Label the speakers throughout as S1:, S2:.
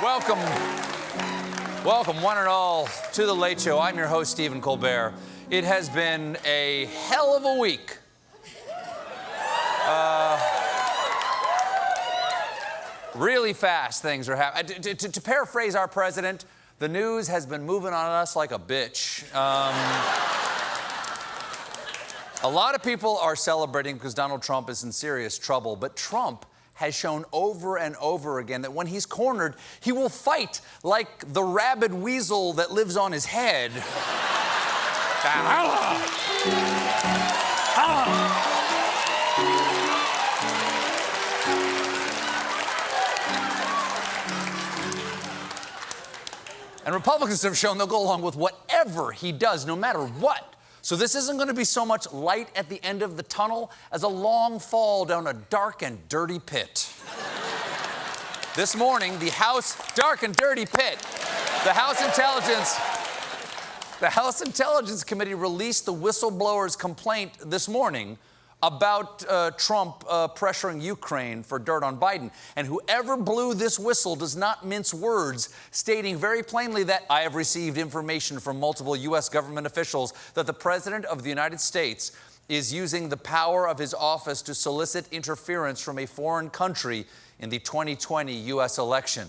S1: Welcome, one and all, to The Late Show. I'm your host, Stephen Colbert. It has been a hell of a week. Really fast things are happening. To paraphrase our president, the news has been moving on us like a bitch. A lot of people are celebrating because Donald Trump is in serious trouble, but Trump has shown over and over again that when he's cornered, he will fight like the rabid weasel that lives on his head. And Republicans have shown they'll go along with whatever he does, no matter what. So this isn't going to be so much light at the end of the tunnel as a long fall down a dark and dirty pit. This morning, the House dark and dirty pit. The House Intelligence Committee released the whistleblower's complaint this morning about Trump pressuring Ukraine for dirt on Biden. And whoever blew this whistle does not mince words, stating very plainly that I have received information from multiple U.S. government officials that the President of the United States is using the power of his office to solicit interference from a foreign country in the 2020 U.S. election.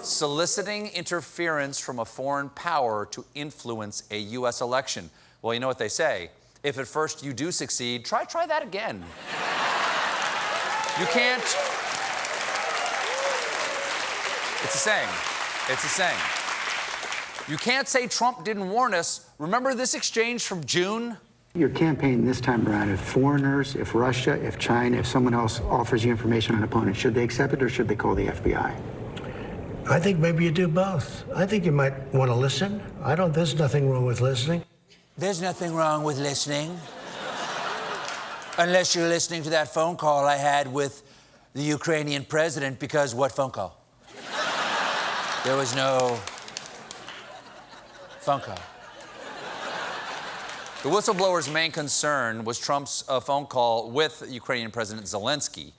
S1: Soliciting interference from a foreign power to influence a U.S. election. Well, you know what they say. If at first you do succeed, try that again. You can't... It's a saying. It's a saying. You can't say Trump didn't warn us. Remember this exchange from June?
S2: Your campaign this time around, if foreigners, if Russia, if China, if someone else offers you information on an opponent, should they accept it or should they call the FBI?
S3: I think maybe you do both. I think you might want to listen. There's nothing wrong with listening.
S4: There's nothing wrong with listening. Unless you're listening to that phone call I had with the Ukrainian president, because what phone call? There was no phone call.
S1: The whistleblower's main concern was Trump's phone call with Ukrainian President Zelensky.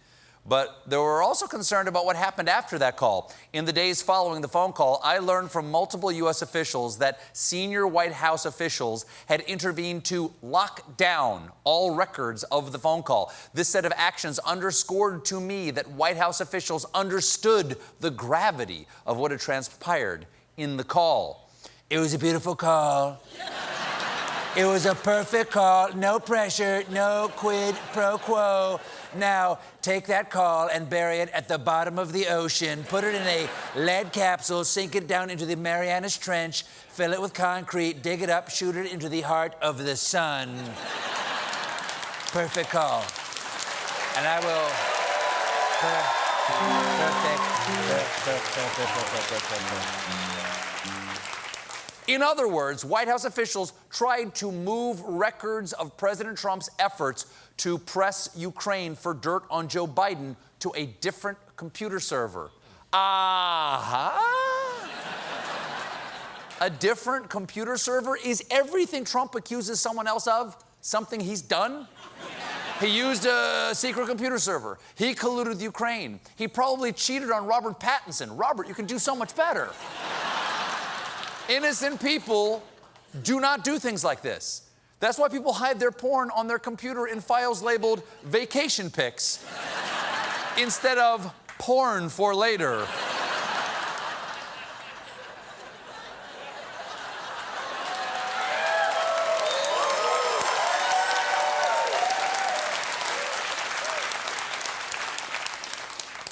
S1: But they were also concerned about what happened after that call. In the days following the phone call, I learned from multiple U.S. officials that senior White House officials had intervened to lock down all records of the phone call. This set of actions underscored to me that White House officials understood the gravity of what had transpired in the call.
S4: It was a beautiful call. It was a perfect call. No pressure, no quid pro quo. Now, take that call and bury it at the bottom of the ocean. Put it in a lead capsule, sink it down into the Marianas Trench, fill it with concrete, dig it up, shoot it into the heart of the sun. Perfect call. And I will...
S1: In other words, White House officials tried to move records of President Trump's efforts to press Ukraine for dirt on Joe Biden to a different computer server. A different computer server? Is everything Trump accuses someone else of something he's done? He used a secret computer server. He colluded with Ukraine. He probably cheated on Robert Pattinson. Robert, you can do so much better. Innocent people do not do things like this. That's why people hide their porn on their computer in files labeled vacation pics instead of porn for later.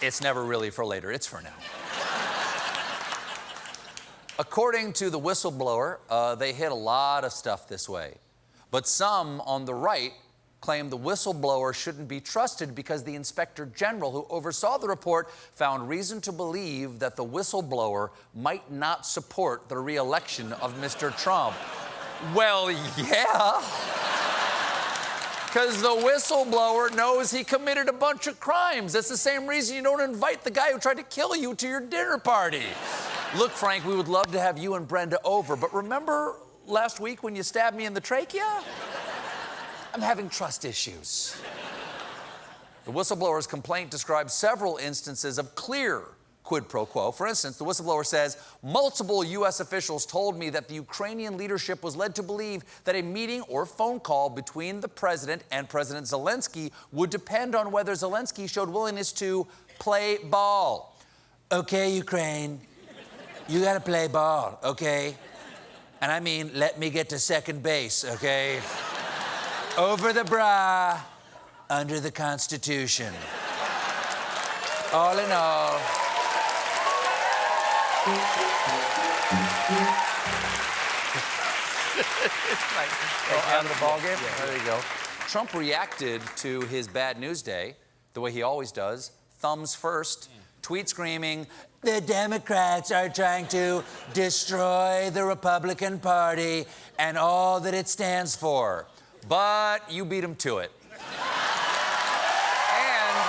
S1: It's never really for later, it's for now. According to the whistleblower, they hid a lot of stuff this way. But some on the right claim the whistleblower shouldn't be trusted because the Inspector General who oversaw the report found reason to believe that the whistleblower might not support the re-election of Mr. Trump. Well, yeah. Because the whistleblower knows he committed a bunch of crimes. That's the same reason you don't invite the guy who tried to kill you to your dinner party. Look, Frank, we would love to have you and Brenda over, but remember last week when you stabbed me in the trachea? I'm having trust issues. The whistleblower's complaint describes several instances of clear quid pro quo. For instance, the whistleblower says, multiple U.S. officials told me that the Ukrainian leadership was led to believe that a meeting or phone call between the president and President Zelensky would depend on whether Zelensky showed willingness to play ball.
S4: Okay, Ukraine, you gotta play ball, okay? And I mean, let me get to second base, okay? Over the bra, under the Constitution. All in all.
S1: Out of the ball game? Yeah. There you go. Trump reacted to his bad news day the way he always does, thumbs first, tweet screaming,
S4: the Democrats are trying to destroy the Republican Party and all that it stands for.
S1: but you beat him to it. And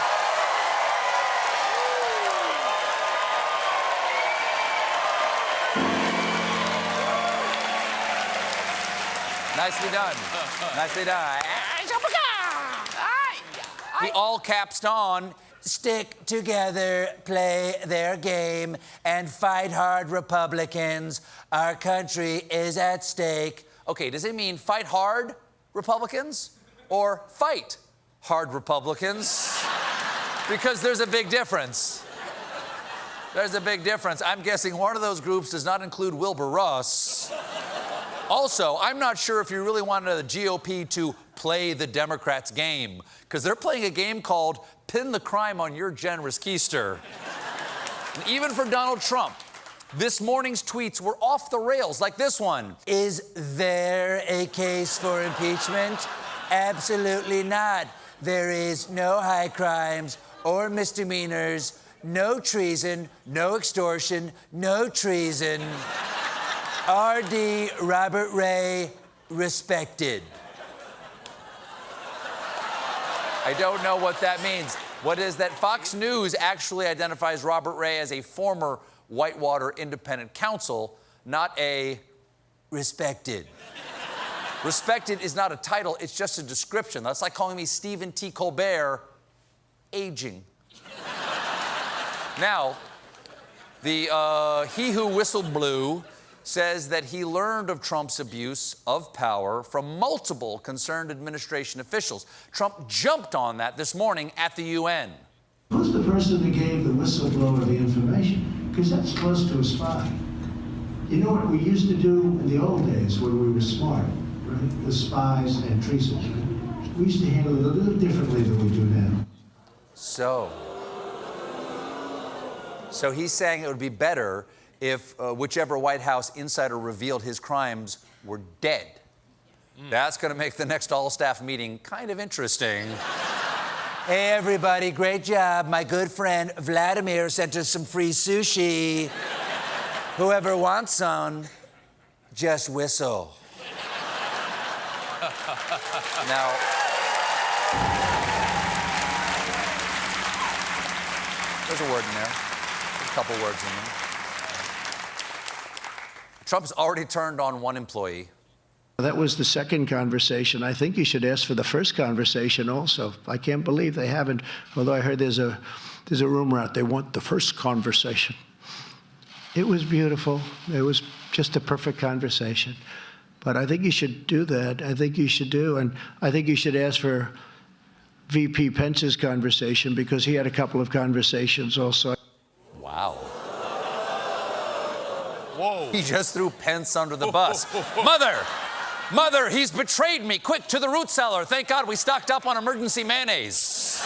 S1: nicely done. Nicely done. He all caps on.
S4: Stick together, play their game, and fight hard, Republicans. Our country is at stake.
S1: Okay, does it mean fight hard, Republicans, or fight hard, Republicans? Because there's a big difference. There's a big difference. I'm guessing one of those groups does not include Wilbur Ross. Also, I'm not sure if you really wanted the GOP to play the Democrats' game, because they're playing a game called Pin the Crime on Your Generous Keister. And even for Donald Trump, this morning's tweets were off the rails, like this one.
S4: Is there a case for impeachment? Absolutely not. There is no high crimes or misdemeanors, no treason, no extortion, no treason. R.D. Robert Ray, respected.
S1: I don't know what that means. What is that? Fox News actually identifies Robert Ray as a former Whitewater independent counsel, not a
S4: respected.
S1: Respected is not a title, it's just a description. That's like calling me Stephen T. Colbert, aging. Now, the he who whistled blew says that he learned of Trump's abuse of power from multiple concerned administration officials. Trump jumped on that this morning at the UN.
S5: Who's the person who gave the whistleblower the information? Because that's close to a spy. You know what we used to do in the old days when we were smart, right? The spies and treason, right? We used to handle it a little differently than we do now.
S1: So he's saying it would be better if whichever White House insider revealed his crimes were dead. That's going to make the next all-staff meeting kind of interesting.
S4: Hey, everybody, great job. My good friend Vladimir sent us some free sushi. Whoever wants some, just whistle.
S1: Now, there's a word in there. There's a couple words in there. Trump's already turned on one employee.
S3: That was the second conversation. I think you should ask for the first conversation also. I can't believe they haven't, although I heard there's a rumor out they want the first conversation. It was beautiful. It was just a perfect conversation. But I think you should do that. I think you should do. And I think you should ask for VP Pence's conversation because he had a couple of conversations also.
S1: Wow.
S6: Whoa.
S1: He just threw Pence under the bus. Mother, he's betrayed me. Quick, to the root cellar. Thank God we stocked up on emergency mayonnaise.